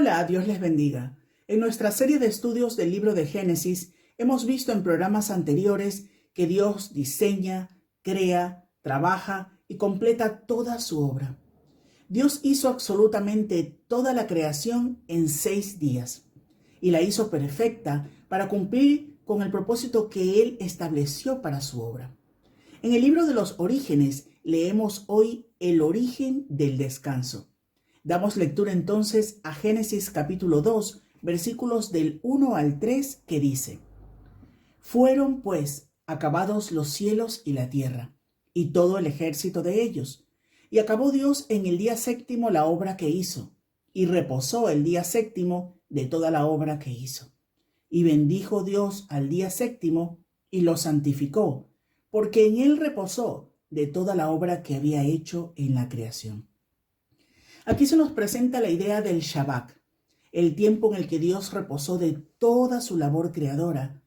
Hola, Dios les bendiga. En nuestra serie de estudios del libro de Génesis, hemos visto en programas anteriores que Dios diseña, crea, trabaja y completa toda su obra. Dios hizo absolutamente toda la creación en 6 días y la hizo perfecta para cumplir con el propósito que Él estableció para su obra. En el libro de los Orígenes leemos hoy el origen del descanso. Damos lectura entonces a Génesis capítulo 2, versículos del 1 al 3, que dice: Fueron pues acabados los cielos y la tierra, y todo el ejército de ellos. Y acabó Dios en el día séptimo la obra que hizo, y reposó el día séptimo de toda la obra que hizo. Y bendijo Dios al día séptimo, y lo santificó, porque en él reposó de toda la obra que había hecho en la creación. Aquí se nos presenta la idea del Shabbat, el tiempo en el que Dios reposó de toda su labor creadora,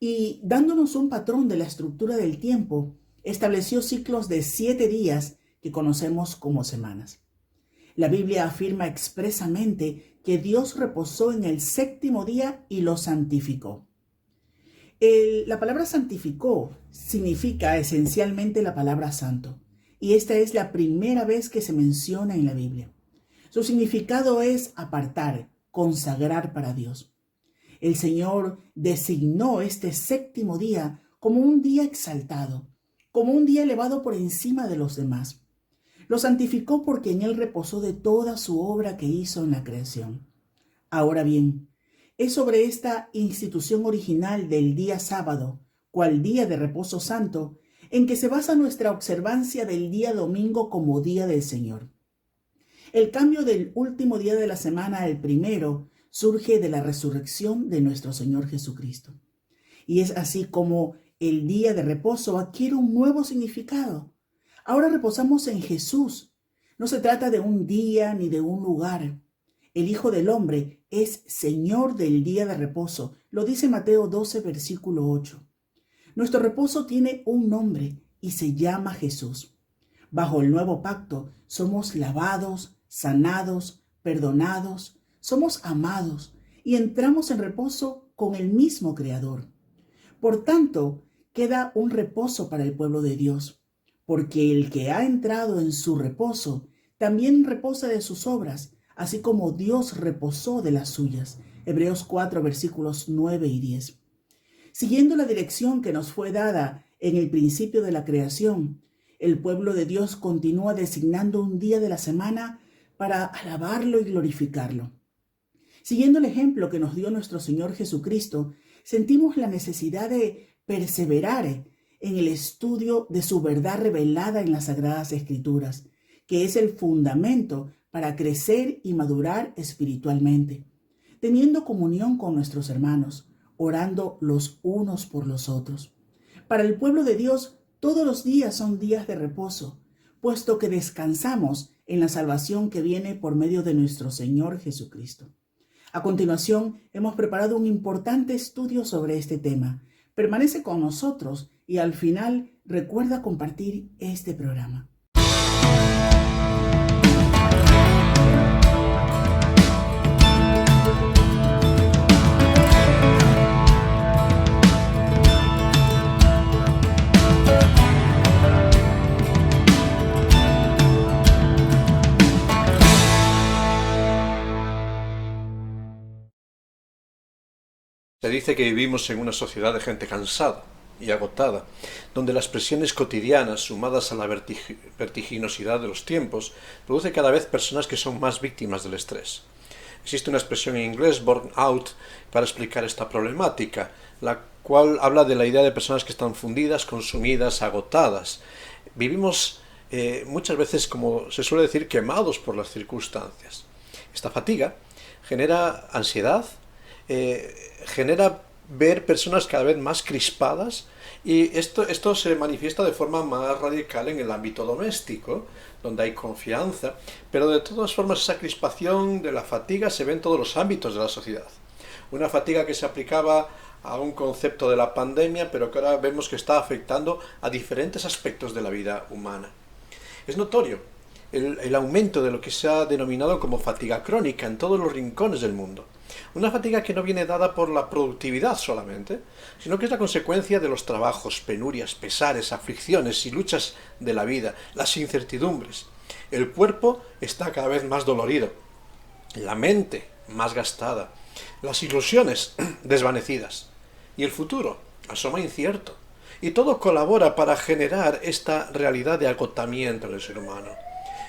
y dándonos un patrón de la estructura del tiempo, estableció ciclos de 7 días que conocemos como semanas. La Biblia afirma expresamente que Dios reposó en el séptimo día y lo santificó. La palabra santificó significa esencialmente la palabra santo, y esta es la primera vez que se menciona en la Biblia. Su significado es apartar, consagrar para Dios. El Señor designó este séptimo día como un día exaltado, como un día elevado por encima de los demás. Lo santificó porque en él reposó de toda su obra que hizo en la creación. Ahora bien, es sobre esta institución original del día sábado, cual día de reposo santo, en que se basa nuestra observancia del día domingo como día del Señor. El cambio del último día de la semana al primero surge de la resurrección de nuestro Señor Jesucristo. Y es así como el día de reposo adquiere un nuevo significado. Ahora reposamos en Jesús. No se trata de un día ni de un lugar. El Hijo del Hombre es Señor del día de reposo. Lo dice Mateo 12, versículo 8. Nuestro reposo tiene un nombre y se llama Jesús. Bajo el nuevo pacto somos lavados, sanados, perdonados, somos amados y entramos en reposo con el mismo Creador. Por tanto, queda un reposo para el pueblo de Dios, porque el que ha entrado en su reposo también reposa de sus obras, así como Dios reposó de las suyas. Hebreos 4, versículos 9 y 10. Siguiendo la dirección que nos fue dada en el principio de la creación, el pueblo de Dios continúa designando un día de la semana para alabarlo y glorificarlo. Siguiendo el ejemplo que nos dio nuestro Señor Jesucristo, sentimos la necesidad de perseverar en el estudio de su verdad revelada en las Sagradas Escrituras, que es el fundamento para crecer y madurar espiritualmente, teniendo comunión con nuestros hermanos, orando los unos por los otros. Para el pueblo de Dios, todos los días son días de reposo, puesto que descansamos en la salvación que viene por medio de nuestro Señor Jesucristo. A continuación, hemos preparado un importante estudio sobre este tema. Permanece con nosotros y al final recuerda compartir este programa. Se dice que vivimos en una sociedad de gente cansada y agotada, donde las presiones cotidianas, sumadas a la vertiginosidad de los tiempos, produce cada vez personas que son más víctimas del estrés. Existe una expresión en inglés, burnout, para explicar esta problemática, la cual habla de la idea de personas que están fundidas, consumidas, agotadas. Vivimos muchas veces, como se suele decir, quemados por las circunstancias. Esta fatiga genera ansiedad, genera ver personas cada vez más crispadas, y esto se manifiesta de forma más radical en el ámbito doméstico, donde hay confianza, pero de todas formas esa crispación de la fatiga se ve en todos los ámbitos de la sociedad. Una fatiga que se aplicaba a un concepto de la pandemia, pero que ahora vemos que está afectando a diferentes aspectos de la vida humana. Es notorio el aumento de lo que se ha denominado como fatiga crónica en todos los rincones del mundo. Una fatiga que no viene dada por la productividad solamente, sino que es la consecuencia de los trabajos, penurias, pesares, aflicciones y luchas de la vida, las incertidumbres. El cuerpo está cada vez más dolorido, la mente más gastada, las ilusiones desvanecidas y el futuro asoma incierto. Y todo colabora para generar esta realidad de agotamiento en el ser humano.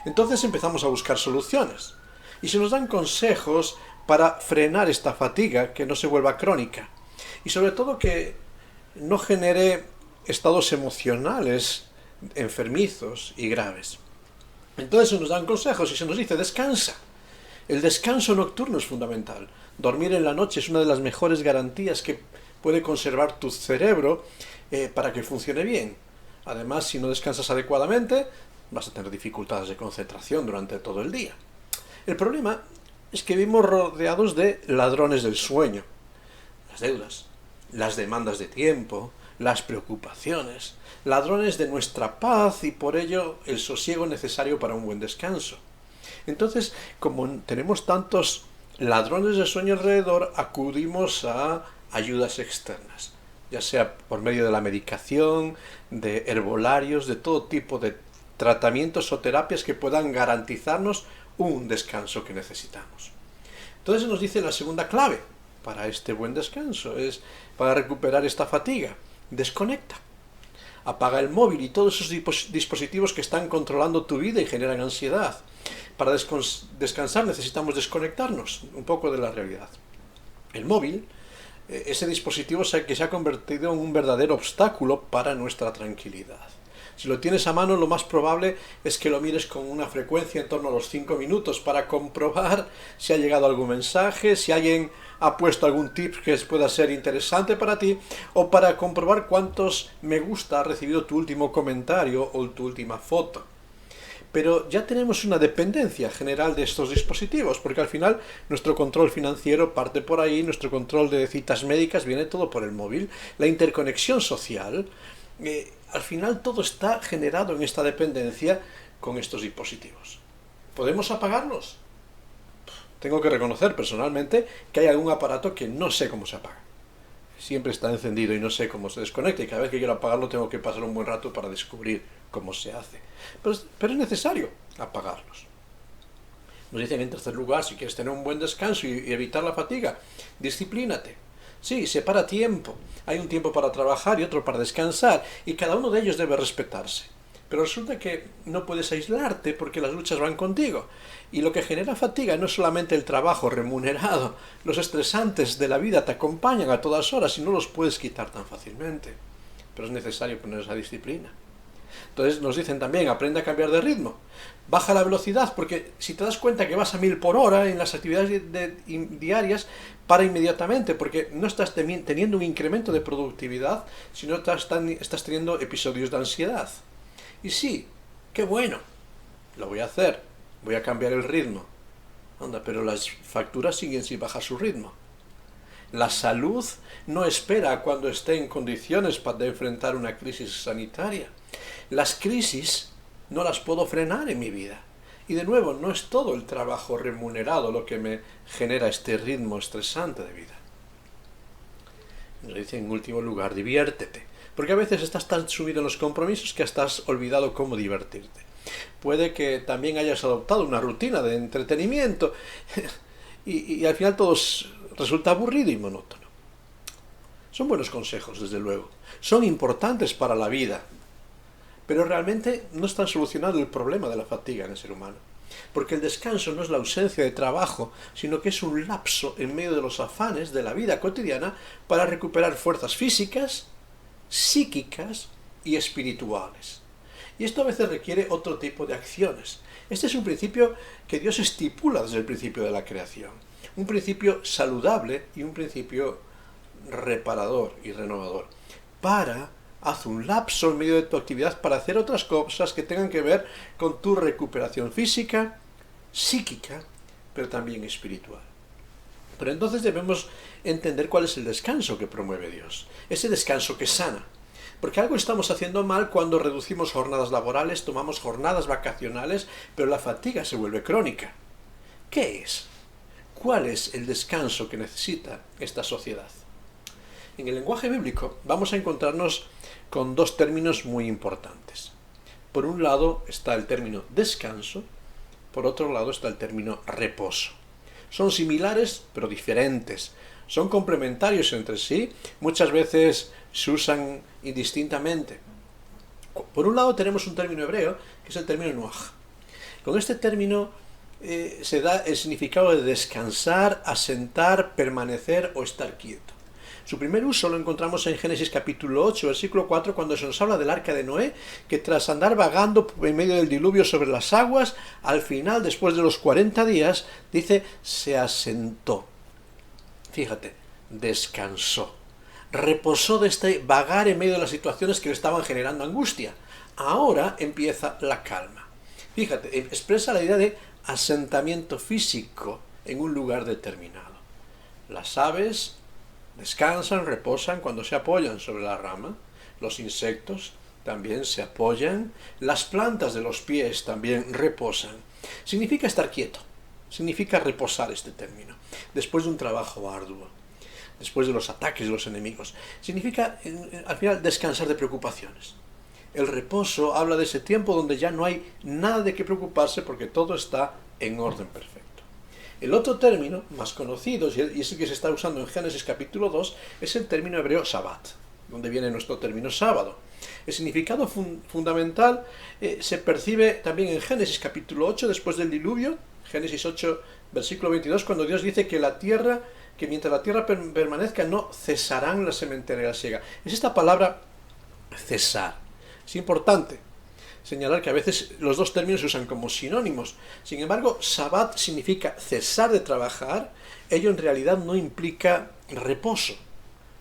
Entonces empezamos a buscar soluciones y se nos dan consejos para frenar esta fatiga, que no se vuelva crónica y sobre todo que no genere estados emocionales enfermizos y graves. Entonces se nos dan consejos y se nos dice: descansa. El descanso nocturno es fundamental. Dormir en la noche es una de las mejores garantías que puede conservar tu cerebro para que funcione bien. Además, si no descansas adecuadamente, vas a tener dificultades de concentración durante todo el día. El problema es que vivimos rodeados de ladrones del sueño. Las deudas, las demandas de tiempo, las preocupaciones, ladrones de nuestra paz y por ello el sosiego necesario para un buen descanso. Entonces, como tenemos tantos ladrones de sueño alrededor, acudimos a ayudas externas, ya sea por medio de la medicación, de herbolarios, de todo tipo de tratamientos o terapias que puedan garantizarnos un descanso que necesitamos. Entonces nos dice la segunda clave para este buen descanso, es para recuperar esta fatiga: desconecta. Apaga el móvil y todos esos dispositivos que están controlando tu vida y generan ansiedad. Para descansar necesitamos desconectarnos un poco de la realidad. El móvil, ese dispositivo que se ha convertido en un verdadero obstáculo para nuestra tranquilidad. Si lo tienes a mano, lo más probable es que lo mires con una frecuencia en torno a los 5 minutos para comprobar si ha llegado algún mensaje, si alguien ha puesto algún tip que pueda ser interesante para ti, o para comprobar cuántos me gusta ha recibido tu último comentario o tu última foto. Pero ya tenemos una dependencia general de estos dispositivos, porque al final nuestro control financiero parte por ahí, nuestro control de citas médicas viene todo por el móvil, la interconexión social, al final todo está generado en esta dependencia con estos dispositivos. ¿Podemos apagarlos? Tengo que reconocer personalmente que hay algún aparato que no sé cómo se apaga. Siempre está encendido y no sé cómo se desconecta, y cada vez que quiero apagarlo tengo que pasar un buen rato para descubrir cómo se hace. Pero es necesario apagarlos. Nos dicen en tercer lugar, si quieres tener un buen descanso y evitar la fatiga, disciplínate. Sí, separa tiempo. Hay un tiempo para trabajar y otro para descansar, y cada uno de ellos debe respetarse. Pero resulta que no puedes aislarte porque las luchas van contigo. Y lo que genera fatiga no es solamente el trabajo remunerado. Los estresantes de la vida te acompañan a todas horas y no los puedes quitar tan fácilmente. Pero es necesario poner esa disciplina. Entonces nos dicen también: aprende a cambiar de ritmo. Baja la velocidad, porque si te das cuenta que vas a 1000 por hora en las actividades diarias, para inmediatamente, porque no estás teniendo un incremento de productividad, sino estás teniendo episodios de ansiedad. Y sí, qué bueno, lo voy a hacer, voy a cambiar el ritmo. Anda, pero las facturas siguen sin bajar su ritmo. La salud no espera cuando esté en condiciones para enfrentar una crisis sanitaria. Las crisis no las puedo frenar en mi vida. Y de nuevo, no es todo el trabajo remunerado lo que me genera este ritmo estresante de vida. Nos dice en último lugar: diviértete. Porque a veces estás tan sumido en los compromisos que hasta has olvidado cómo divertirte. Puede que también hayas adoptado una rutina de entretenimiento y al final todo resulta aburrido y monótono. Son buenos consejos, desde luego. Son importantes para la vida. Pero realmente no están solucionando el problema de la fatiga en el ser humano. Porque el descanso no es la ausencia de trabajo, sino que es un lapso en medio de los afanes de la vida cotidiana para recuperar fuerzas físicas, psíquicas y espirituales. Y esto a veces requiere otro tipo de acciones. Este es un principio que Dios estipula desde el principio de la creación. Un principio saludable y un principio reparador y renovador. Haz un lapso en medio de tu actividad para hacer otras cosas que tengan que ver con tu recuperación física, psíquica, pero también espiritual. Pero entonces debemos entender cuál es el descanso que promueve Dios. Ese descanso que sana. Porque algo estamos haciendo mal cuando reducimos jornadas laborales, tomamos jornadas vacacionales, pero la fatiga se vuelve crónica. ¿Qué es? ¿Cuál es el descanso que necesita esta sociedad? En el lenguaje bíblico vamos a encontrarnos con dos términos muy importantes. Por un lado está el término descanso, por otro lado está el término reposo. Son similares pero diferentes, son complementarios entre sí, muchas veces se usan indistintamente. Por un lado tenemos un término hebreo, que es el término nuaj. Con este término se da el significado de descansar, asentar, permanecer o estar quieto. Su primer uso lo encontramos en Génesis capítulo 8, versículo 4, cuando se nos habla del arca de Noé, que tras andar vagando en medio del diluvio sobre las aguas, al final, después de los 40 días, dice, se asentó. Fíjate, descansó. Reposó de este vagar en medio de las situaciones que le estaban generando angustia. Ahora empieza la calma. Fíjate, expresa la idea de asentamiento físico en un lugar determinado. Las aves descansan, reposan cuando se apoyan sobre la rama. Los insectos también se apoyan. Las plantas de los pies también reposan. Significa estar quieto. Significa reposar este término. Después de un trabajo arduo. Después de los ataques de los enemigos. Significa, al final, descansar de preocupaciones. El reposo habla de ese tiempo donde ya no hay nada de qué preocuparse porque todo está en orden perfecto. El otro término, más conocido, y es el que se está usando en Génesis capítulo 2, es el término hebreo Shabbat, donde viene nuestro término sábado. El significado fundamental se percibe también en Génesis capítulo 8, después del diluvio, Génesis 8, versículo 22, cuando Dios dice que mientras la tierra permanezca no cesarán la sementera y la siega. Es esta palabra cesar. Es importante señalar que a veces los dos términos se usan como sinónimos. Sin embargo, Sabbat significa cesar de trabajar. Ello en realidad no implica reposo.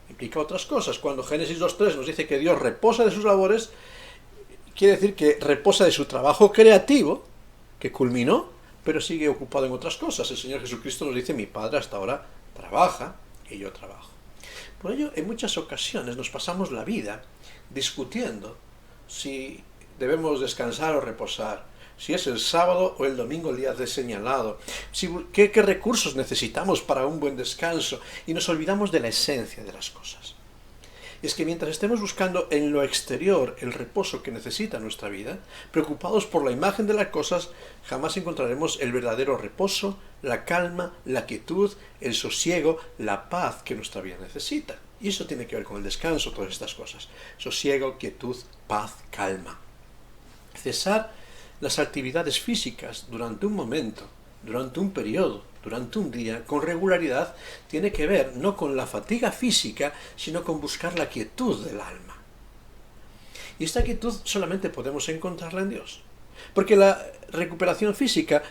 Implica otras cosas. Cuando Génesis 2.3 nos dice que Dios reposa de sus labores, quiere decir que reposa de su trabajo creativo, que culminó, pero sigue ocupado en otras cosas. El Señor Jesucristo nos dice, mi Padre hasta ahora trabaja y yo trabajo. Por ello, en muchas ocasiones nos pasamos la vida discutiendo si debemos descansar o reposar, si es el sábado o el domingo el día señalado, qué recursos necesitamos para un buen descanso, y nos olvidamos de la esencia de las cosas. Y es que mientras estemos buscando en lo exterior el reposo que necesita nuestra vida, preocupados por la imagen de las cosas, jamás encontraremos el verdadero reposo, la calma, la quietud, el sosiego, la paz que nuestra vida necesita. Y eso tiene que ver con el descanso, todas estas cosas. Sosiego, quietud, paz, calma. Cesar las actividades físicas durante un momento, durante un periodo, durante un día, con regularidad, tiene que ver no con la fatiga física, sino con buscar la quietud del alma. Y esta quietud solamente podemos encontrarla en Dios. Porque la recuperación física,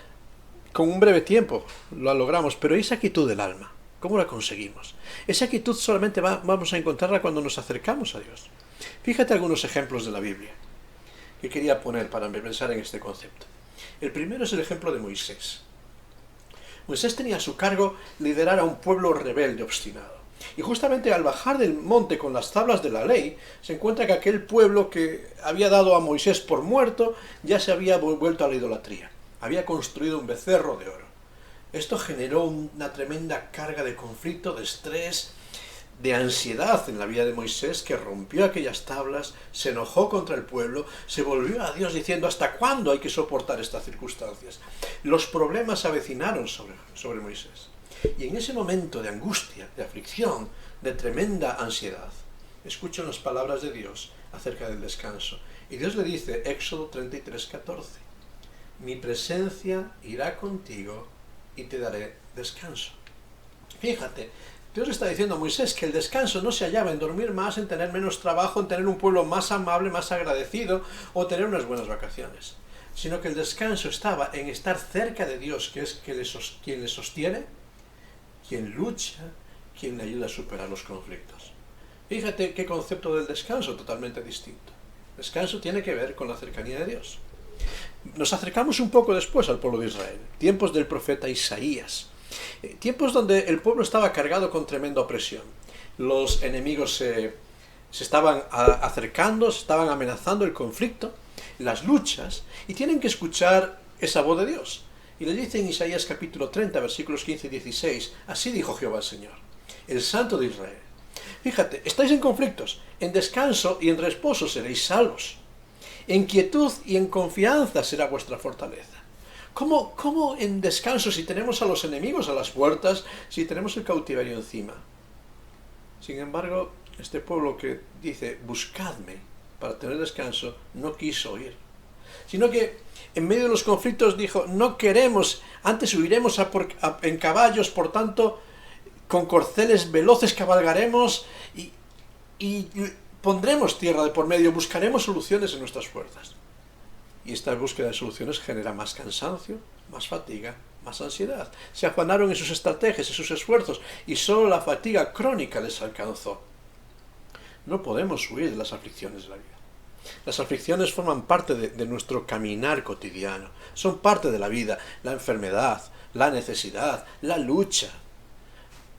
con un breve tiempo, la logramos, pero esa quietud del alma, ¿cómo la conseguimos? Esa quietud solamente vamos a encontrarla cuando nos acercamos a Dios. Fíjate algunos ejemplos de la Biblia que quería poner para pensar en este concepto. El primero es el ejemplo de Moisés. Moisés tenía a su cargo liderar a un pueblo rebelde obstinado. Y justamente al bajar del monte con las tablas de la ley, se encuentra que aquel pueblo que había dado a Moisés por muerto ya se había vuelto a la idolatría. Había construido un becerro de oro. Esto generó una tremenda carga de conflicto, de estrés, de ansiedad en la vida de Moisés, que rompió aquellas tablas, se enojó contra el pueblo, se volvió a Dios diciendo ¿hasta cuándo hay que soportar estas circunstancias? Los problemas se avecinaron sobre Moisés. Y en ese momento de angustia, de aflicción, de tremenda ansiedad, escuchan las palabras de Dios acerca del descanso. Y Dios le dice, Éxodo 33:14, mi presencia irá contigo y te daré descanso. Fíjate, Dios está diciendo a Moisés que el descanso no se hallaba en dormir más, en tener menos trabajo, en tener un pueblo más amable, más agradecido, o tener unas buenas vacaciones, sino que el descanso estaba en estar cerca de Dios, que es quien le sostiene, quien lucha, quien le ayuda a superar los conflictos. Fíjate qué concepto del descanso totalmente distinto. Descanso tiene que ver con la cercanía de Dios. Nos acercamos un poco después al pueblo de Israel, tiempos del profeta Isaías. Tiempos donde el pueblo estaba cargado con tremenda opresión. Los enemigos Se estaban acercando, se estaban amenazando el conflicto, las luchas, y tienen que escuchar esa voz de Dios. Y le dice en Isaías capítulo 30, versículos 15 y 16, así dijo Jehová el Señor, el Santo de Israel. Fíjate, estáis en conflictos, en descanso y en reposo seréis salvos. En quietud y en confianza será vuestra fortaleza. ¿Cómo en descanso si tenemos a los enemigos a las puertas, si tenemos el cautiverio encima? Sin embargo, este pueblo que dice, buscadme para tener descanso, no quiso oír. Sino que en medio de los conflictos dijo, no queremos, antes huiremos en caballos, por tanto, con corceles veloces cabalgaremos y pondremos tierra de por medio, buscaremos soluciones en nuestras fuerzas. Y esta búsqueda de soluciones genera más cansancio, más fatiga, más ansiedad. Se afanaron en sus estrategias, en sus esfuerzos, y solo la fatiga crónica les alcanzó. No podemos huir de las aflicciones de la vida. Las aflicciones forman parte de nuestro caminar cotidiano, son parte de la vida, la enfermedad, la necesidad, la lucha.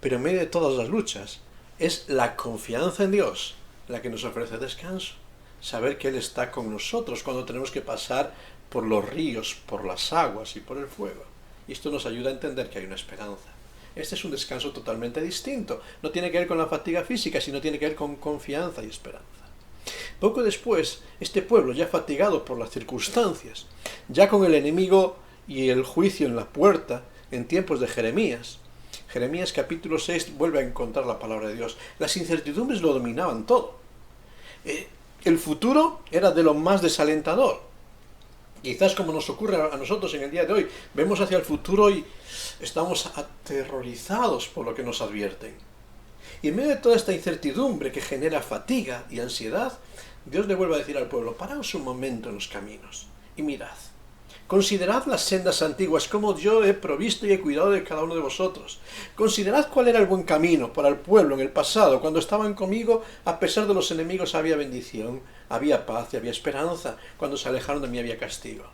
Pero en medio de todas las luchas, es la confianza en Dios la que nos ofrece descanso. Saber que Él está con nosotros cuando tenemos que pasar por los ríos, por las aguas y por el fuego. Y esto nos ayuda a entender que hay una esperanza. Este es un descanso totalmente distinto. No tiene que ver con la fatiga física, sino tiene que ver con confianza y esperanza. Poco después, este pueblo, ya fatigado por las circunstancias, ya con el enemigo y el juicio en la puerta, en tiempos de Jeremías capítulo 6 vuelve a encontrar la palabra de Dios. Las incertidumbres lo dominaban todo. El futuro era de lo más desalentador. Quizás como nos ocurre a nosotros en el día de hoy, vemos hacia el futuro y estamos aterrorizados por lo que nos advierten. Y en medio de toda esta incertidumbre que genera fatiga y ansiedad, Dios le vuelve a decir al pueblo, paraos un momento en los caminos y mirad. Considerad las sendas antiguas, como yo he provisto y he cuidado de cada uno de vosotros. Considerad cuál era el buen camino para el pueblo en el pasado. Cuando estaban conmigo, a pesar de los enemigos, había bendición, había paz y había esperanza. Cuando se alejaron de mí había castigo.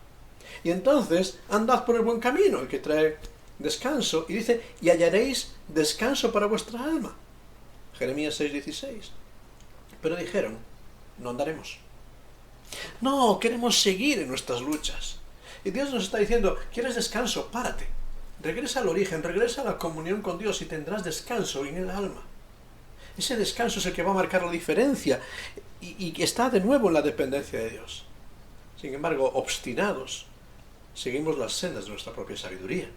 Y entonces, andad por el buen camino, el que trae descanso. Y dice, y hallaréis descanso para vuestra alma. Jeremías 6:16. Pero dijeron, no andaremos. No, queremos seguir en nuestras luchas. Y Dios nos está diciendo, ¿quieres descanso? Párate. Regresa al origen, regresa a la comunión con Dios y tendrás descanso en el alma. Ese descanso es el que va a marcar la diferencia y que está de nuevo en la dependencia de Dios. Sin embargo, obstinados, seguimos las sendas de nuestra propia sabiduría.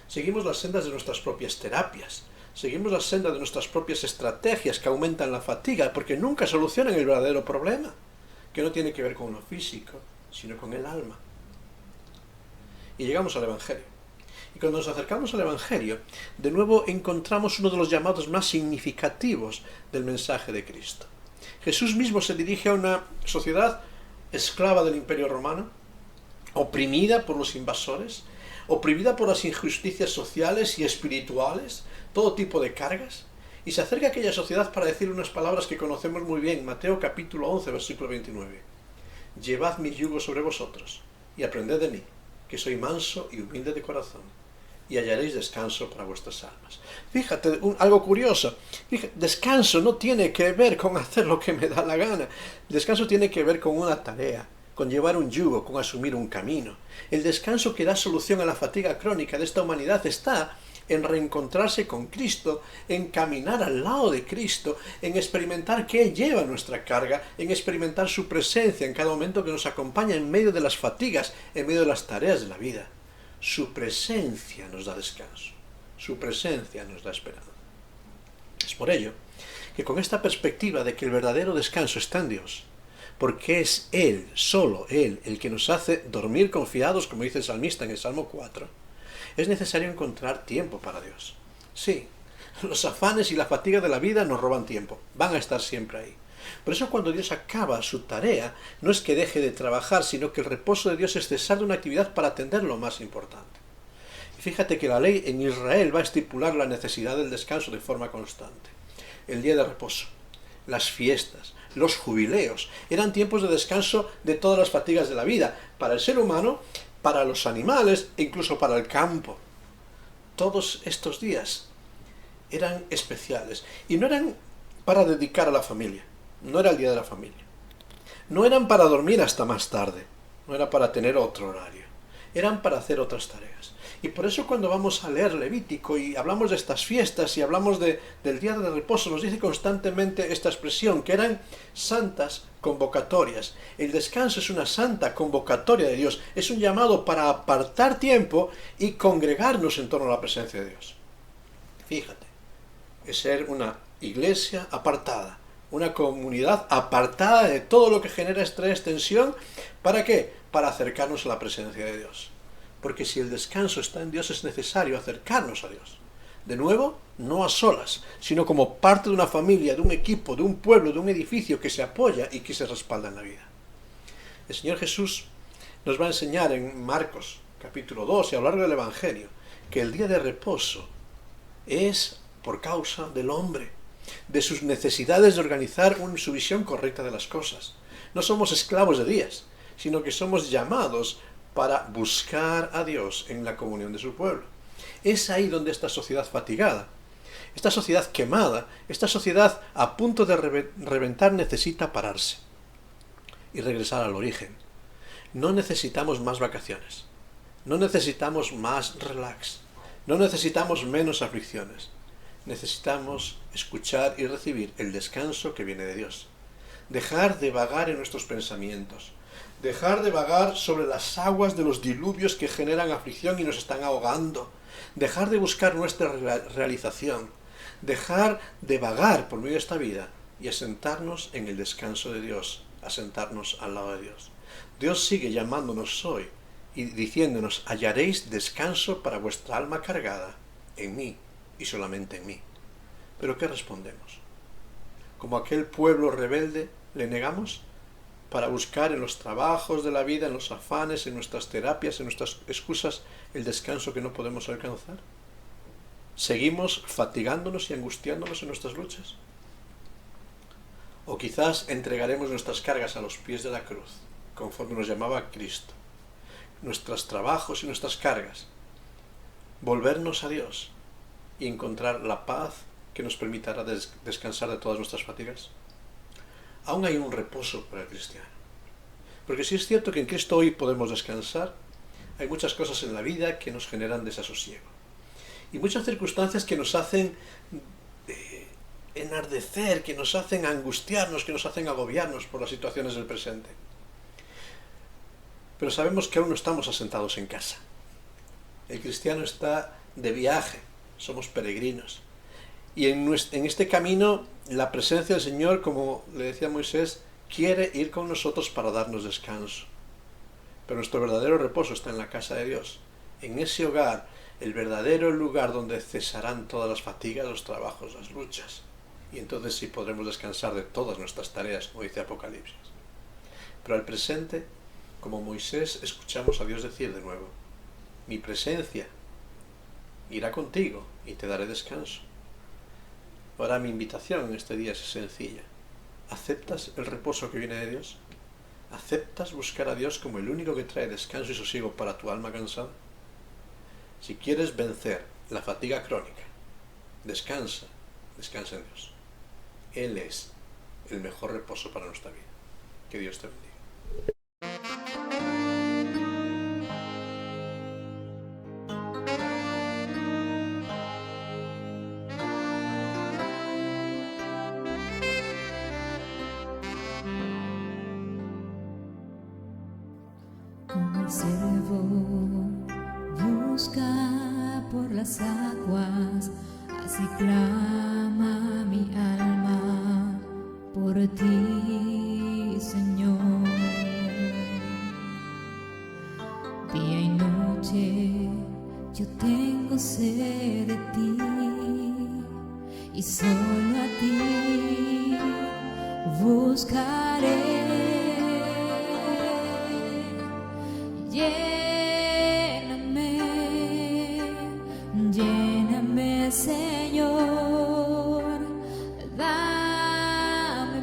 Seguimos las sendas de nuestras propias terapias. Seguimos las sendas de nuestras propias estrategias que aumentan la fatiga porque nunca solucionan el verdadero problema, que no tiene que ver con lo físico, sino con el alma. Y llegamos al Evangelio. Y cuando nos acercamos al Evangelio, de nuevo encontramos uno de los llamados más significativos del mensaje de Cristo. Jesús mismo se dirige a una sociedad esclava del Imperio Romano, oprimida por los invasores, oprimida por las injusticias sociales y espirituales, todo tipo de cargas, y se acerca a aquella sociedad para decir unas palabras que conocemos muy bien, Mateo capítulo 11, versículo 29. Llevad mi yugo sobre vosotros, y aprended de mí, que soy manso y humilde de corazón, y hallaréis descanso para vuestras almas. Fíjate, algo curioso, descanso no tiene que ver con hacer lo que me da la gana, descanso tiene que ver con una tarea, con llevar un yugo, con asumir un camino. El descanso que da solución a la fatiga crónica de esta humanidad está en reencontrarse con Cristo, en caminar al lado de Cristo, en experimentar que Él lleva nuestra carga, en experimentar su presencia en cada momento que nos acompaña en medio de las fatigas, en medio de las tareas de la vida. Su presencia nos da descanso, su presencia nos da esperanza. Es por ello que con esta perspectiva de que el verdadero descanso está en Dios, porque es Él, solo Él, el que nos hace dormir confiados, como dice el salmista en el Salmo 4, es necesario encontrar tiempo para Dios. Sí, los afanes y la fatiga de la vida nos roban tiempo, van a estar siempre ahí. Por eso cuando Dios acaba su tarea, no es que deje de trabajar, sino que el reposo de Dios es cesar de una actividad para atender lo más importante. Y fíjate que la ley en Israel va a estipular la necesidad del descanso de forma constante. El día de reposo, las fiestas, los jubileos, eran tiempos de descanso de todas las fatigas de la vida, para el ser humano, para los animales e incluso para el campo. Todos estos días eran especiales y no eran para dedicar a la familia, no era el día de la familia. No eran para dormir hasta más tarde, no era para tener otro horario, eran para hacer otras tareas. Y por eso cuando vamos a leer Levítico y hablamos de estas fiestas y hablamos del día de reposo, nos dice constantemente esta expresión, que eran santas convocatorias. El descanso es una santa convocatoria de Dios, es un llamado para apartar tiempo y congregarnos en torno a la presencia de Dios. Fíjate, es ser una iglesia apartada, una comunidad apartada de todo lo que genera estrés, tensión. ¿Para qué? Para acercarnos a la presencia de Dios. Porque si el descanso está en Dios, es necesario acercarnos a Dios. De nuevo, no a solas, sino como parte de una familia, de un equipo, de un pueblo, de un edificio que se apoya y que se respalda en la vida. El Señor Jesús nos va a enseñar en Marcos, capítulo 2, y a lo largo del Evangelio, que el día de reposo es por causa del hombre, de sus necesidades de organizar su visión correcta de las cosas. No somos esclavos de días, sino que somos llamados para buscar a Dios en la comunión de su pueblo. Es ahí donde esta sociedad fatigada, esta sociedad quemada, esta sociedad a punto de reventar necesita pararse y regresar al origen. No necesitamos más vacaciones, no necesitamos más relax, no necesitamos menos aflicciones. Necesitamos escuchar y recibir el descanso que viene de Dios. Dejar de vagar en nuestros pensamientos. Dejar de vagar sobre las aguas de los diluvios que generan aflicción y nos están ahogando. Dejar de buscar nuestra realización. Dejar de vagar por medio de esta vida y asentarnos en el descanso de Dios. Asentarnos al lado de Dios. Dios sigue llamándonos hoy y diciéndonos: hallaréis descanso para vuestra alma cargada en mí y solamente en mí. ¿Pero qué respondemos? ¿Como aquel pueblo rebelde le negamos para buscar en los trabajos de la vida, en los afanes, en nuestras terapias, en nuestras excusas, el descanso que no podemos alcanzar? ¿Seguimos fatigándonos y angustiándonos en nuestras luchas? ¿O quizás entregaremos nuestras cargas a los pies de la cruz, conforme nos llamaba Cristo? Nuestros trabajos y nuestras cargas. Volvernos a Dios y encontrar la paz que nos permitirá descansar de todas nuestras fatigas. Aún hay un reposo para el cristiano. Porque si es cierto que en Cristo hoy podemos descansar, hay muchas cosas en la vida que nos generan desasosiego. Y muchas circunstancias que nos hacen enardecer, que nos hacen angustiarnos, que nos hacen agobiarnos por las situaciones del presente. Pero sabemos que aún no estamos asentados en casa. El cristiano está de viaje, somos peregrinos. Y en este camino, la presencia del Señor, como le decía Moisés, quiere ir con nosotros para darnos descanso. Pero nuestro verdadero reposo está en la casa de Dios. En ese hogar, el verdadero lugar donde cesarán todas las fatigas, los trabajos, las luchas. Y entonces sí podremos descansar de todas nuestras tareas, como dice Apocalipsis. Pero al presente, como Moisés, escuchamos a Dios decir de nuevo: mi presencia irá contigo y te daré descanso. Ahora mi invitación en este día es sencilla. ¿Aceptas el reposo que viene de Dios? ¿Aceptas buscar a Dios como el único que trae descanso y sosiego para tu alma cansada? Si quieres vencer la fatiga crónica, descansa en Dios. Él es el mejor reposo para nuestra vida. Que Dios te bendiga. Como el siervo busca por las aguas, así clama mi alma por ti, Señor. Día y noche yo tengo sed de ti, y solo a ti buscaré. Lléname, Señor, dame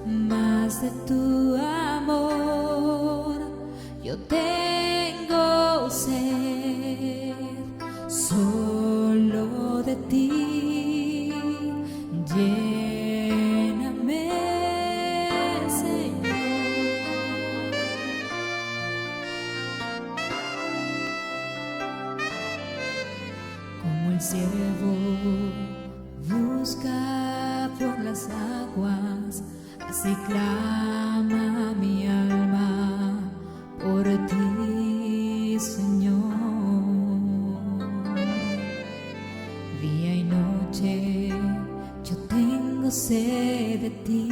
más de tu amor. Yo tengo sed solo de ti. Lléname. siervo busca por las aguas, así clama mi alma por ti, Señor. Día y noche yo tengo sed de ti,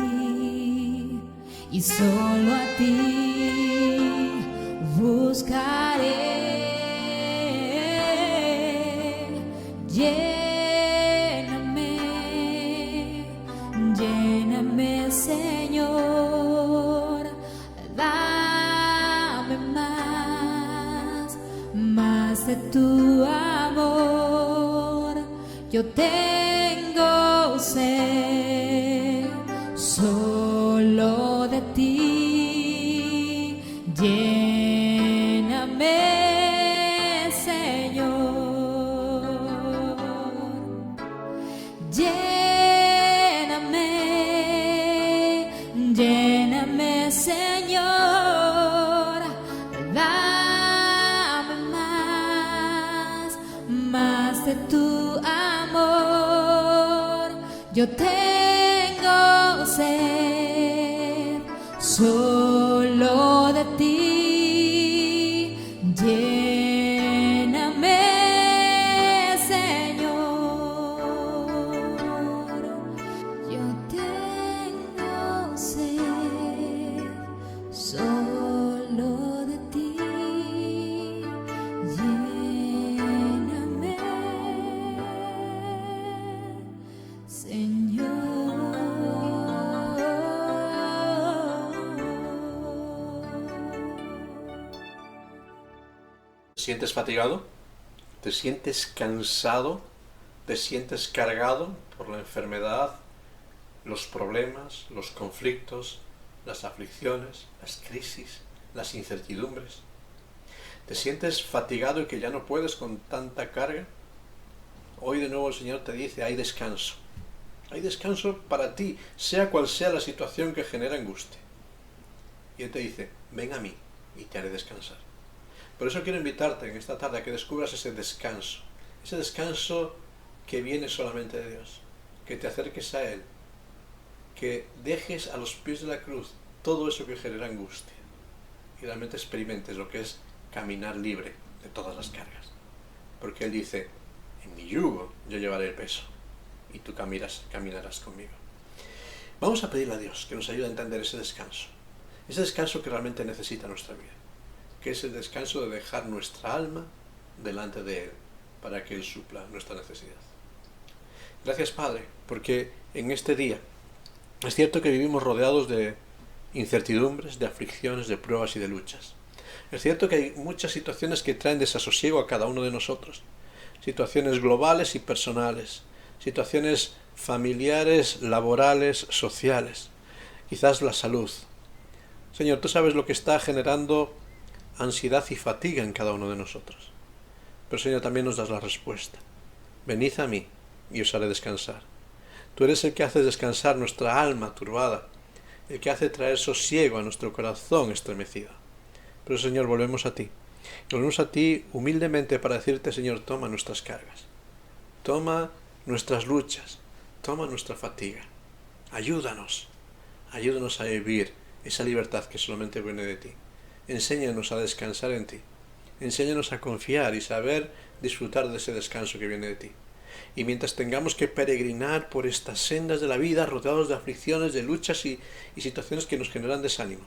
y solo a ti buscaré. Lléname, lléname, Señor, dame más de tu amor. Yo tengo sed solo de ti. Lléname, Señor. Lléname, lléname, Señor. Dame más de tu amor. Yo tengo sed solo de ti. Lléname, Señor. Yo tengo sed solo de ti. Lléname, ¿Te sientes fatigado? ¿Te sientes cansado? ¿Te sientes cargado por la enfermedad, los problemas, los conflictos, las aflicciones, las crisis, las incertidumbres? ¿Te sientes fatigado y que ya no puedes con tanta carga? Hoy de nuevo el Señor te dice, hay descanso. Hay descanso para ti, sea cual sea la situación que genera angustia. Y Él te dice, ven a mí y te haré descansar. Por eso quiero invitarte en esta tarde a que descubras ese descanso que viene solamente de Dios, que te acerques a Él, que dejes a los pies de la cruz todo eso que genera angustia y realmente experimentes lo que es caminar libre de todas las cargas. Porque Él dice, en mi yugo yo llevaré el peso y tú caminarás conmigo. Vamos a pedirle a Dios que nos ayude a entender ese descanso que realmente necesita nuestra vida, que es el descanso de dejar nuestra alma delante de Él para que Él supla nuestra necesidad. Gracias, Padre, porque en este día es cierto que vivimos rodeados de incertidumbres, de aflicciones, de pruebas y de luchas. Es cierto que hay muchas situaciones que traen desasosiego a cada uno de nosotros, situaciones globales y personales, situaciones familiares, laborales, sociales, quizás la salud. Señor, tú sabes lo que está generando ansiedad y fatiga en cada uno de nosotros. Pero, Señor, también nos das la respuesta. Venid a mí y os haré descansar. Tú eres el que hace descansar nuestra alma turbada, el que hace traer sosiego a nuestro corazón estremecido. Pero, Señor, volvemos a ti. Volvemos a ti humildemente para decirte, Señor, toma nuestras cargas, toma nuestras luchas, toma nuestra fatiga. Ayúdanos a vivir esa libertad que solamente viene de ti. Enséñanos a descansar en ti. Enséñanos a confiar y saber disfrutar de ese descanso que viene de ti. Y mientras tengamos que peregrinar por estas sendas de la vida, rodeados de aflicciones, de luchas y situaciones que nos generan desánimo,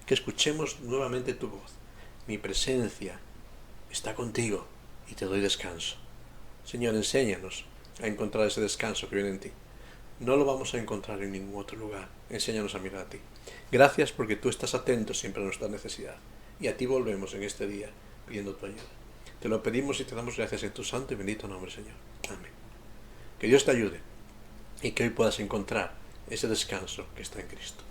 que escuchemos nuevamente tu voz. Mi presencia está contigo y te doy descanso. Señor, enséñanos a encontrar ese descanso que viene en ti. No lo vamos a encontrar en ningún otro lugar. Enséñanos a mirar a ti. Gracias porque tú estás atento siempre a nuestra necesidad. Y a ti volvemos en este día pidiendo tu ayuda. Te lo pedimos y te damos gracias en tu santo y bendito nombre, Señor. Amén. Que Dios te ayude y que hoy puedas encontrar ese descanso que está en Cristo.